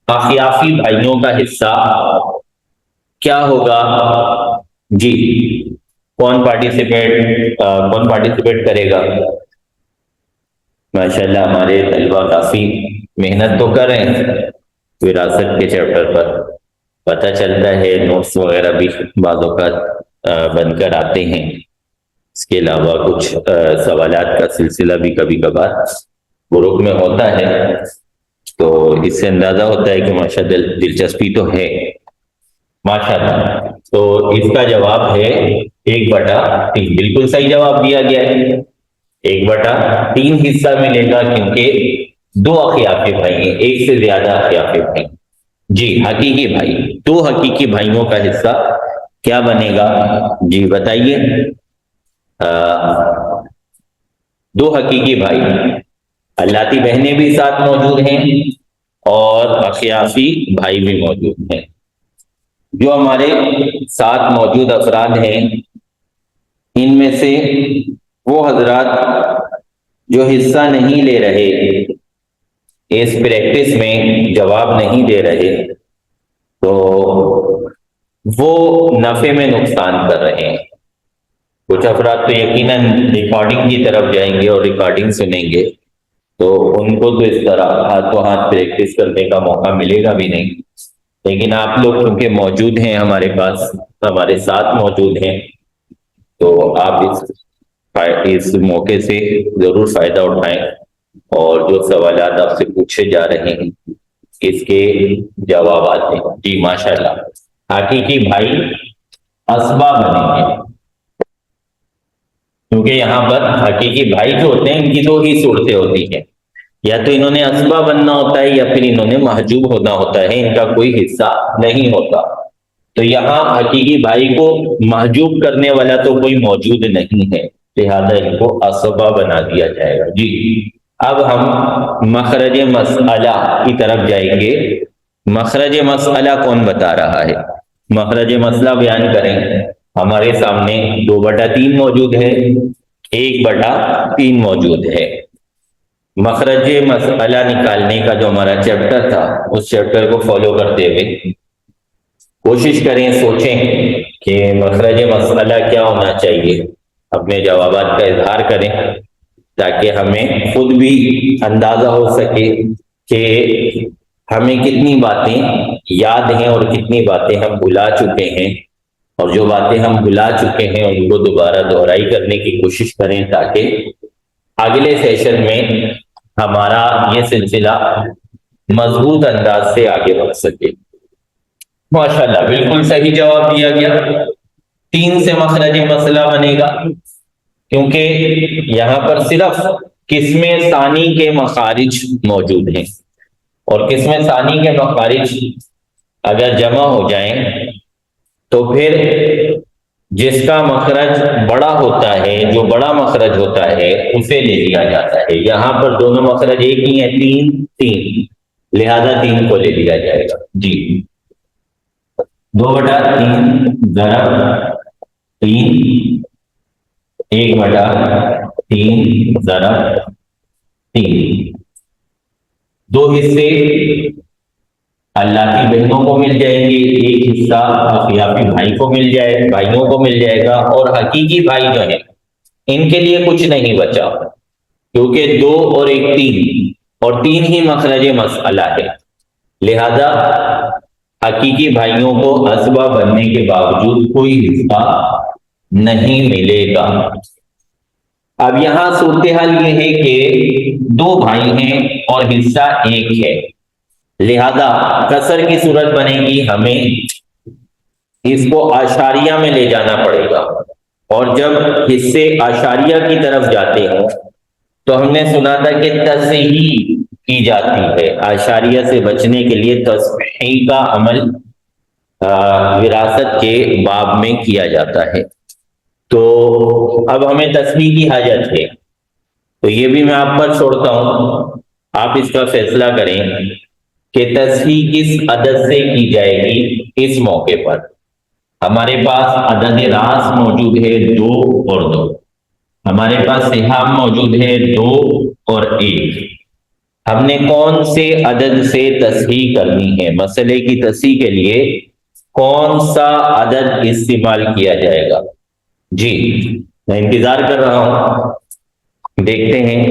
S1: اخیافی بھائیوں کا حصہ کیا ہوگا؟ جی کون پارٹیسپیٹ کرے گا؟ ماشاءاللہ ہمارے طلبہ کافی محنت تو کر رہے ہیں وراثت کے چیپٹر پر، پتہ چلتا ہے نوٹس وغیرہ بھی بعض اوقات بن کر آتے ہیں، اس کے علاوہ کچھ سوالات کا سلسلہ بھی کبھی کبھار گروپ میں ہوتا ہے، تو اس سے اندازہ ہوتا ہے کہ ماشاءاللہ دلچسپی تو ہے ماشاءاللہ۔ تو اس کا جواب ہے 1/3، بالکل صحیح جواب دیا گیا ہے۔ 1/3 حصہ ملے گا کیونکہ 2 اخیافی بھائی ہیں، ایک سے زیادہ اخیافی بھائی۔ جی حقیقی بھائی، 2 حقیقی بھائیوں کا حصہ کیا بنے گا؟ جی بتائیے۔ 2 حقیقی بھائی، اللہ کی بہنیں بھی ساتھ موجود ہیں اور اخیافی بھائی بھی موجود ہیں۔ جو ہمارے ساتھ موجود افراد ہیں ان میں سے وہ حضرات جو حصہ نہیں لے رہے، اس پریکٹس میں جواب نہیں دے رہے، تو وہ نفع میں نقصان کر رہے ہیں۔ کچھ افراد تو یقیناً ریکارڈنگ کی طرف جائیں گے اور ریکارڈنگ سنیں گے، تو ان کو تو اس طرح ہاتھوں ہاتھ پریکٹس کرنے کا موقع ملے گا بھی نہیں، لیکن آپ لوگ کیونکہ موجود ہیں ہمارے پاس، ہمارے ساتھ موجود ہیں، تو آپ اس موقع سے ضرور فائدہ اٹھائیں اور جو سوالات آپ سے پوچھے جا رہے ہیں اس کے جوابات دیں۔ جی ماشاءاللہ، حقیقی بھائی اسبا بنیں گے، کیونکہ یہاں پر حقیقی بھائی جو ہوتے ہیں ان کی 2 ہی صورتیں ہوتی ہیں، یا تو انہوں نے اسبا بننا ہوتا ہے یا پھر انہوں نے محجوب ہونا ہوتا ہے، ان کا کوئی حصہ نہیں ہوتا۔ تو یہاں حقیقی بھائی کو محجوب کرنے والا تو کوئی موجود نہیں ہے، لہذا ان کو اسبا بنا دیا جائے گا۔ جی اب ہم مخرج مسئلہ کی طرف جائیں گے۔ مخرج مسئلہ کون بتا رہا ہے؟ مخرج مسئلہ بیان کریں۔ ہمارے سامنے 2/3 موجود ہے، 1/3 موجود ہے۔ مخرج مسئلہ نکالنے کا جو ہمارا چیپٹر تھا، اس چیپٹر کو فالو کرتے ہوئے کوشش کریں، سوچیں کہ مخرج مسئلہ کیا ہونا چاہیے، اپنے جوابات کا اظہار کریں تاکہ ہمیں خود بھی اندازہ ہو سکے کہ ہمیں کتنی باتیں یاد ہیں اور کتنی باتیں ہم بھلا چکے ہیں، اور جو باتیں ہم بھلا چکے ہیں ان کو دوبارہ دہرائی کرنے کی کوشش کریں تاکہ اگلے سیشن میں ہمارا یہ سلسلہ مضبوط انداز سے آگے بڑھ سکے۔ ماشاءاللہ بالکل صحیح جواب دیا گیا، 3 سے مخرج مسئلہ بنے گا، کیونکہ یہاں پر صرف قسم ثانی کے مخارج موجود ہیں، اور قسم ثانی کے مخارج اگر جمع ہو جائیں تو پھر جس کا مخرج بڑا ہوتا ہے، جو بڑا مخرج ہوتا ہے اسے لے لیا جاتا ہے۔ یہاں پر دونوں مخرج ایک ہی ہیں، 3 لہذا 3 کو لے لیا جائے گا۔ جی 2/3 ضرب 3، 1/3 ضرب 3، 2 حصے اللہ کی بہنوں کو مل جائیں گے، 1 حصہ اخیافی بھائیوں کو مل جائے گا، اور حقیقی بھائی جو ہیں ان کے لیے کچھ نہیں بچا، کیونکہ 2 اور 1 3، اور 3 ہی مخرج مسئلہ ہے۔ لہذا حقیقی بھائیوں کو اسبہ بننے کے باوجود کوئی حصہ نہیں ملے گا۔ اب یہاں صورتحال یہ ہے کہ دو بھائی ہیں اور حصہ ایک ہے، لہذا کسر کی صورت بنے گی، ہمیں اس کو اشاریہ میں لے جانا پڑے گا، اور جب حصے اشاریہ کی طرف جاتے ہوں تو ہم نے سنا تھا کہ تصحیح کی جاتی ہے، اشاریہ سے بچنے کے لیے تصحیح کا عمل وراثت کے باب میں کیا جاتا ہے۔ تو اب ہمیں تصحیح کی حاجت ہے، تو یہ بھی میں آپ پر چھوڑتا ہوں، آپ اس کا فیصلہ کریں کہ تصحیح کس عدد سے کی جائے گی۔ اس موقع پر ہمارے پاس عدد راس موجود ہے 2 اور 2، ہمارے پاس سہام موجود ہے 2 اور 1۔ ہم نے کون سے عدد سے تصحیح کرنی ہے؟ مسئلے کی تصحیح کے لیے کون سا عدد استعمال کیا جائے گا؟ جی میں انتظار کر رہا ہوں، دیکھتے ہیں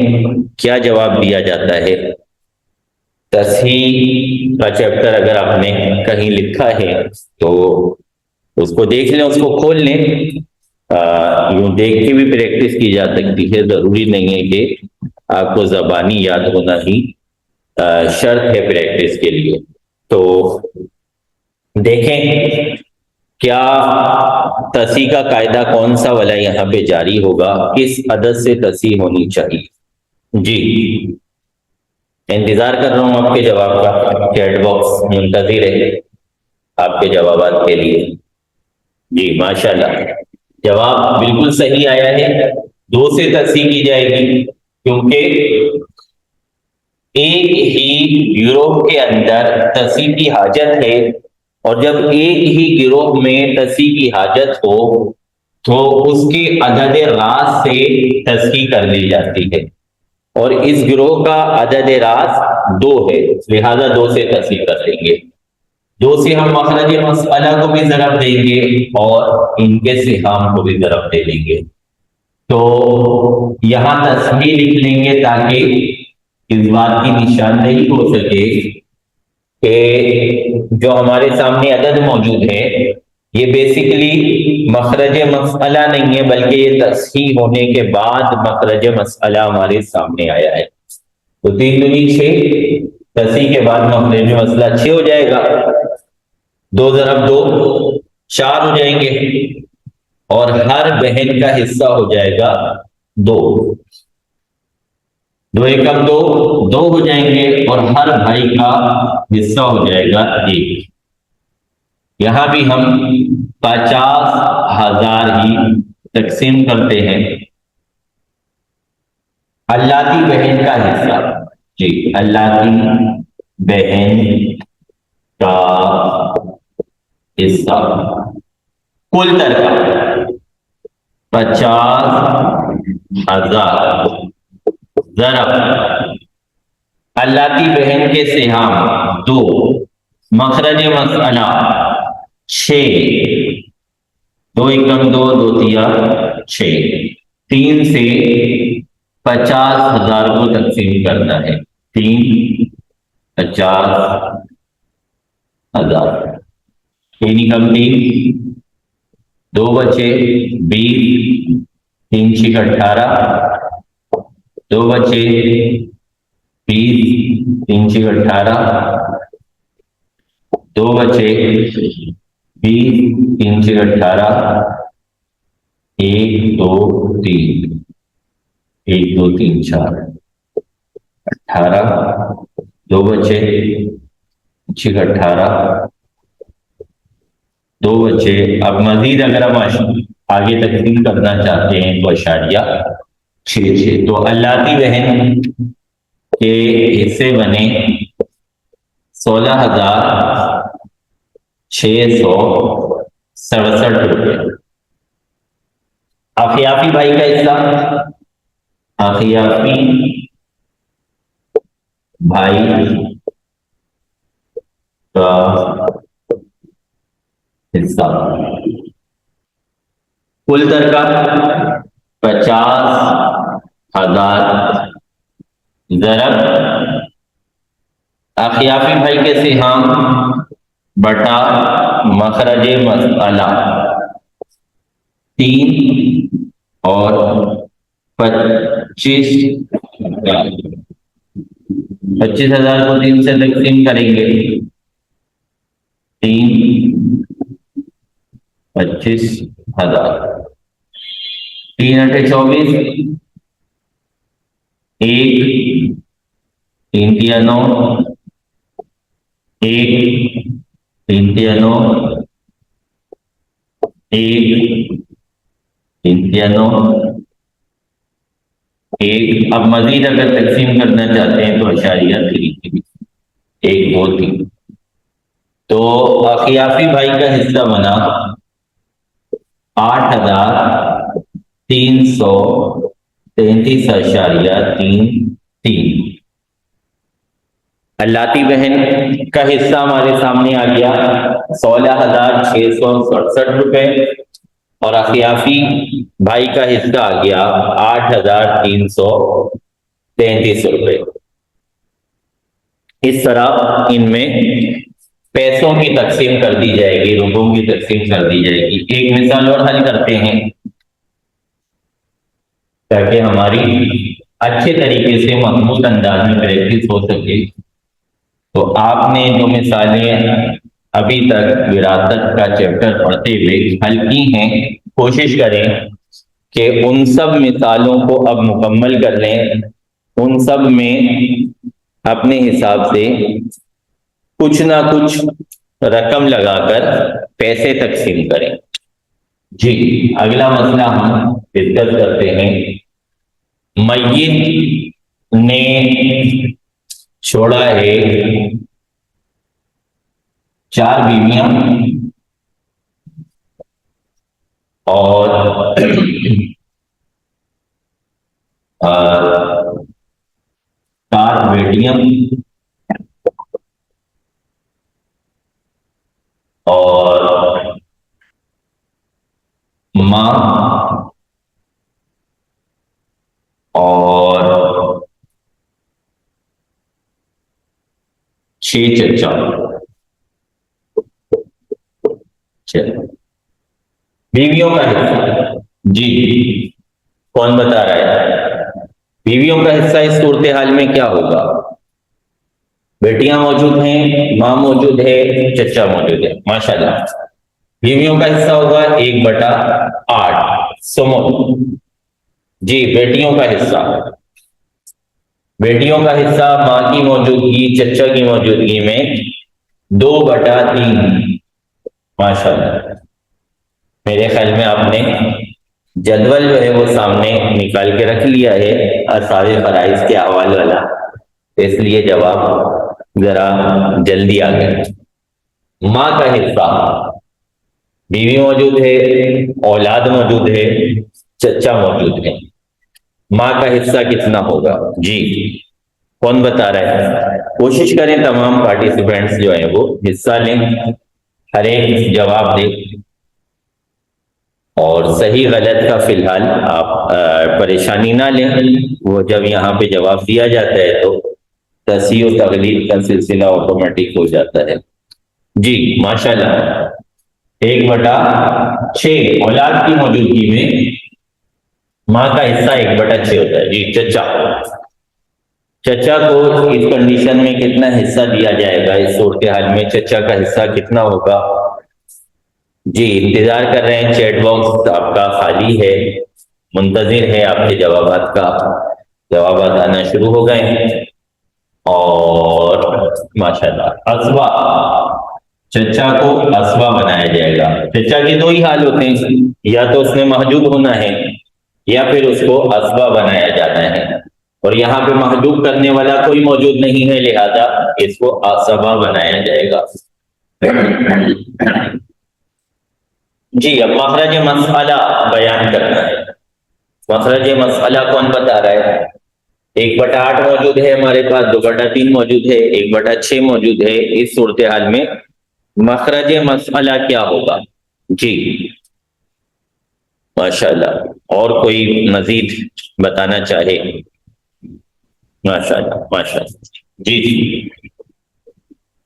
S1: کیا جواب دیا جاتا ہے۔ تصحیح کا چیپٹر اگر آپ نے کہیں لکھا ہے تو اس کو دیکھ لیں، اس کو کھول لیں، یوں دیکھ کے بھی پریکٹس کی جا سکتی ہے، ضروری نہیں ہے کہ آپ کو زبانی یاد ہونا ہی شرط ہے پریکٹس کے لیے۔ تو دیکھیں کیا تصحیح کا قاعدہ کون سا والا یہاں پہ جاری ہوگا، کس عدد سے تصحیح ہونی چاہیے۔ جی انتظار کر رہا ہوں آپ کے جواب کا، چیٹ باکس منتظر ہے آپ کے جوابات کے لیے۔ جی ماشاءاللہ جواب بالکل صحیح آیا ہے، 2 سے تصحیح کی جائے گی، کیونکہ ایک ہی گروہ کے اندر تصحیح کی حاجت ہے، اور جب ایک ہی گروہ میں تصحیح کی حاجت ہو تو اس کے عدد راس سے تصحیح کر لی جاتی ہے، اور اس گروہ کا عدد راس 2 ہے، لہذا 2 سے تصحیح کر لیں گے۔ 2 سے ہم مخرج مسئلہ کو بھی ضرب دیں گے اور ان کے سہام کو بھی ضرب دے دیں گے۔ تو یہاں تصحیح لکھ لیں گے تاکہ اس بات کی نشاندہی ہو سکے کہ جو ہمارے سامنے عدد موجود ہے یہ بیسیکلی مخرج مسئلہ نہیں ہے، بلکہ یہ تصحیح ہونے کے بعد مخرج مسئلہ ہمارے سامنے آیا ہے۔ تو 3 دونی 6، تصحیح کے بعد مخرج مسئلہ 6 ہو جائے گا، 2 ضرب 2 4 ہو جائیں گے، اور ہر بہن کا حصہ ہو جائے گا 2، 2 ایکم 2 2 ہو جائیں گے، اور ہر بھائی کا حصہ ہو جائے گا 1۔ یہاں بھی ہم 50,000 ہی تقسیم کرتے ہیں اللاتی بہن کا حصہ۔ جی اللاتی بہن کا حصہ کل ترکہ 50,000 ضرب اللاتی بہن کے سہام 2، مخرج مسئلہ 6، 2 ایکم 2 2 تیا 6، 3 سے 50,000 کو تقسیم کرنا ہے، 3 50,000، 3 ایکم 3، 2 بچے 20، 3 چھک 18، 2 بچے 20، 3 چھک 18، 2 بچے 20، 3 چھک 18، 1 2 3، 1 2 3 4 18، 2 بچے چھک 18، 2 بچے۔ اب مزید اگر ہم آگے تقسیم کرنا چاہتے ہیں تو اشاریہ 6 6۔ تو اللاتی بہن کے حصے بنے 16,667 روپے۔ آخیافی بھائی کا حصہ، آخیافی بھائی کا حصہ کل ترکہ 50,000 ضرب اخیافی بھائی کے سہام بٹا مخرج مسئلہ 3 اور 25,000 کو 3 سے تقسیم کریں گے. 3 25,000 3 8 24 1 3 3 9 1 3 3 9 1 3 3 9 1. اب مزید اگر تقسیم کرنا چاہتے ہیں تو اشاریہ 3 1 2 3. تو اخیافی بھائی کا حصہ بنا 8,333.33. اللاتی بہن کا حصہ ہمارے سامنے آ گیا 16,667 روپے اور اخیافی بھائی کا حصہ آ گیا 8,333 روپے. اس طرح ان میں پیسوں کی تقسیم کر دی جائے گی، روپوں کی تقسیم کر دی جائے گی. ایک مثال اور حل کرتے ہیں تاکہ ہماری اچھے طریقے سے محمود انداز میں پریکٹس ہو سکے. تو آپ نے جو مثالیں ابھی تک وراثت کا چیپٹر پڑھتے ہوئے حل کی ہیں، کوشش کریں کہ ان سب مثالوں کو اب مکمل کر لیں. ان سب میں اپنے حساب سے کچھ نہ کچھ رقم لگا کر پیسے تقسیم کریں. جی اگلا مسئلہ ہم ڈسکس کرتے ہیں. میت نے چھوڑا ہے 4 بیویاں اور 4 بیٹیاں اور ماں اور 6 چچا. بیویوں کا حصہ جی کون بتا رہا ہے؟ بیویوں کا حصہ اس صورتحال میں کیا ہوگا؟ بیٹیاں موجود ہیں، ماں موجود ہے، چچا موجود ہے. ماشاءاللہ. بیویوں کا حصہ ہوگا 1/8 سمن. جی بیٹیوں کا حصہ ماں کی موجودگی، چچا کی موجودگی میں 2/3. ماشاءاللہ. میرے خیال میں آپ نے جدول جو ہے وہ سامنے نکال کے رکھ لیا ہے اسباب فرائض کے احوال والا، اس لیے جواب ذرا جلدی آ گیا. ماں کا حصہ بیوی موجود ہے، اولاد موجود ہے، چچا موجود ہے. ماں کا حصہ کتنا ہوگا؟ جی کون بتا رہا ہے؟ کوشش کریں تمام پارٹیسپینٹس جو ہیں وہ حصہ لیں، ہر ایک جواب دیں اور صحیح غلط کا فی الحال آپ پریشانی نہ لیں. وہ جب یہاں پہ جواب دیا جاتا ہے تو تصحیح و تغلیق کا سلسلہ آٹومیٹک ہو جاتا ہے. جی ماشاءاللہ. 1/6 اولاد کی موجودگی میں ماں کا حصہ 1/6 ہوتا ہے. جی چچا کو اس کنڈیشن میں کتنا حصہ دیا جائے گا؟ اس صورتحال میں چچا کا حصہ کتنا ہوگا؟ جی انتظار کر رہے ہیں، چیٹ باکس آپ کا خالی ہے، منتظر ہے آپ کے جوابات کا. جوابات آنا شروع ہو گئے ہیں اور ماشاءاللہ اسوا چچا کو اسوا بنایا جائے گا. چچا کے 2 ہی حال ہوتے ہیں، یا تو اس میں محجوب ہونا ہے یا پھر اس کو اسوا بنایا جانا ہے. اور یہاں پہ محجوب کرنے والا کوئی موجود نہیں ہے، لہذا اس کو اسوا بنایا جائے گا. جی اب مخرج مسئلہ بیان کرنا ہے. مخرج مسئلہ کون بتا رہا ہے؟ 1/8 موجود ہے ہمارے پاس، 2/3 موجود ہے، 1/6 موجود ہے. اس صورتحال میں مخرج مسئلہ کیا ہوگا؟ جی ماشاءاللہ. اور کوئی مزید بتانا چاہے؟ ماشاءاللہ. جی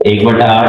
S1: 1/8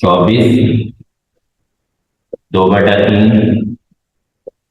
S1: 24, 2/3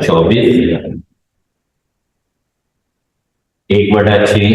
S1: 24, 1/6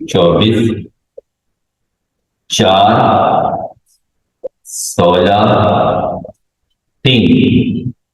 S1: 24, 4, 16, 3,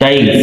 S1: 23।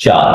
S1: 4।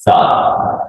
S1: 7।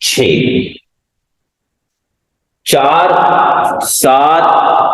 S1: 6। 4, 7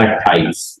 S1: 28।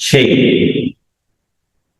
S1: 6।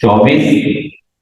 S1: 24,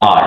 S1: 8,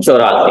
S1: 84।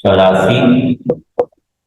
S1: 84,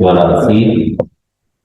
S1: 84,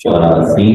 S1: 84,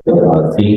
S1: 84,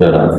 S1: 84।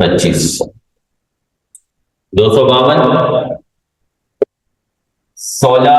S1: 25, 252। 16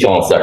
S1: 64,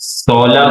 S1: 16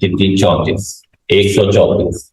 S1: 34, 134,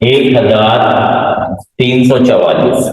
S1: 1344।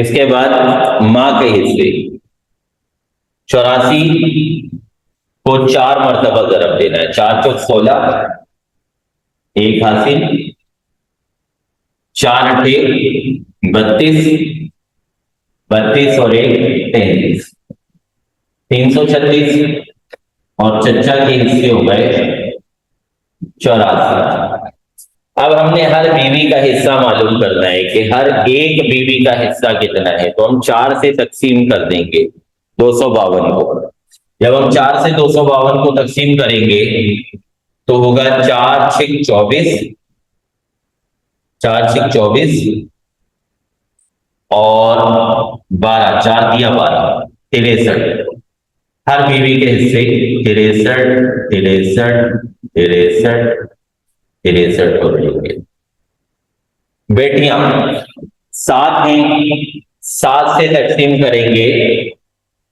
S1: اس کے بعد ماں کے حصے 84 کو 4 مرتبہ ضرب دینا ہے. 4 چوک 16 ایک حاصل 4 اٹھے 32 32 اور 1 33 336 اور چچا کے حصے ہو گئے 84. اب ہم نے ہر بیوی کا حصہ معلوم کرنا ہے کہ ہر ایک بیوی کا حصہ کتنا ہے. تو ہم 4 سے تقسیم کر دیں گے 252 کو. جب ہم 4 سے 252 کو تقسیم کریں گے تو ہوگا 4 چھک 24 4 چھک 24 اور 12 4 دیا 12 63. ہر بیوی کے حصے 63 63 63 ہو رہے گے. بیٹیاں 7 ہیں 7 سے تقسیم کریں گے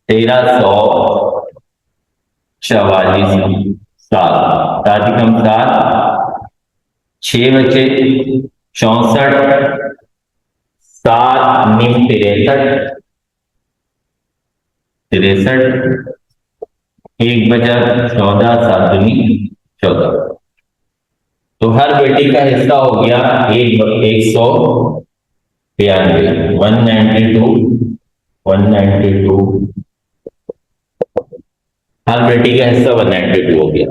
S1: 1344 7 کم 7 6 بچے 64 7 نیم 63 ایک بچا 14 7 دنی 14. تو ہر بیٹی کا حصہ ہو گیا 192 192 ہر بیٹی کا حصہ 192 ہو گیا.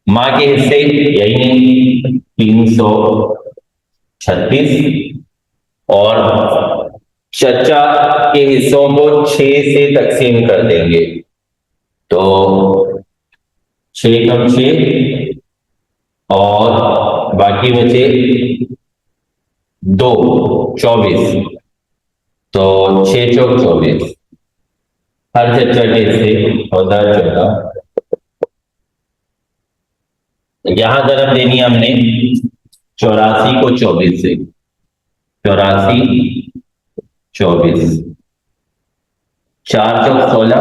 S1: ماں کے حصے یہی ہیں 336 اور چچا کے حصوں کو 6 سے تقسیم کر دیں گے. تو 6 کم 6 اور باقی بچے 2 24 تو 6 چوک 24 ہر چچا کے حصے 14 14. یہاں ضرب دینی ہم نے 84 کو 24 سے 84 24 4 چوک 16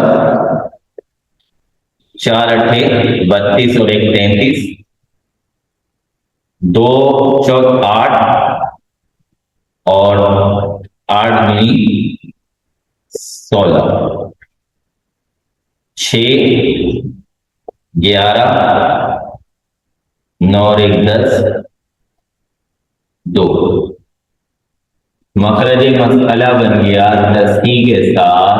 S1: 4 اٹھے 32 اور 1 33 2 چوک 8 اور 8 دنی 16 6 11 9 اور 1 10 2. مخرج مسئلہ بن گیا 10 کے ساتھ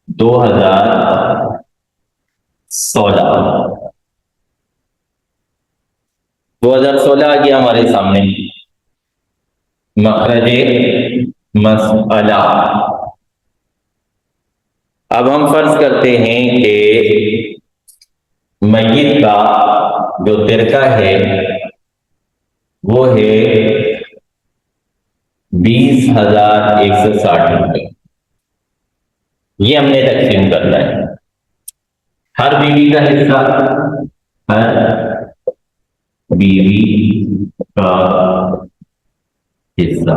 S1: 2016. 2016 آ گیا ہمارے سامنے مخرج مسئلہ. اب ہم فرض کرتے ہیں کہ میت کا جو ترکہ ہے وہ ہے 20,160 روپے. یہ ہم نے تقسیم کرنا ہے. ہر بیوی کا حصہ ہر بیوی کا حصہ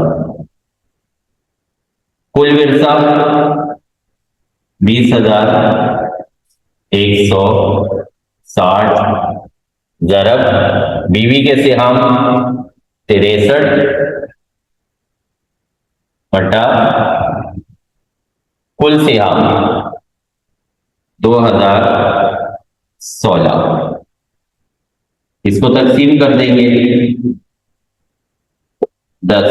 S1: کل ورثہ 20,160 ضرب بیوی کے سہام 63 بٹا کل سہام 2016. اس کو تقسیم کر دیں گے 10.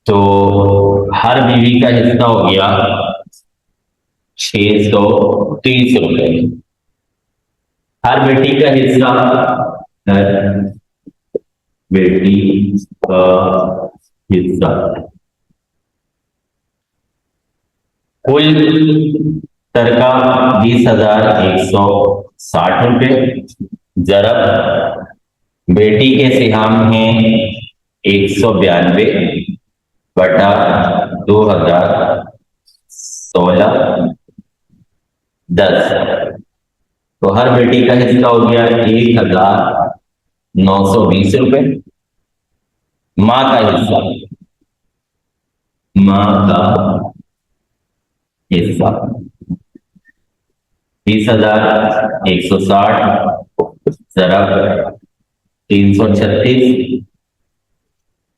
S1: تو ہر بیوی کا حصہ ہو گیا 630 روپے. ہر بیٹی کا حصہ ہر بیٹی کا حصہ کل ترکہ 20,160 روپے ضرب بیٹی کے سہام ہیں 192 بٹا 2016 10. تو ہر بیٹی کا حصہ ہو گیا 1,920 روپے. ماں کا حصہ 20,160 ضرب 336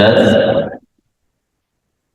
S1: 10,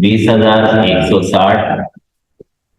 S1: 20,160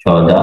S1: 14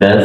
S1: 10,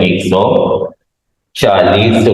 S1: 140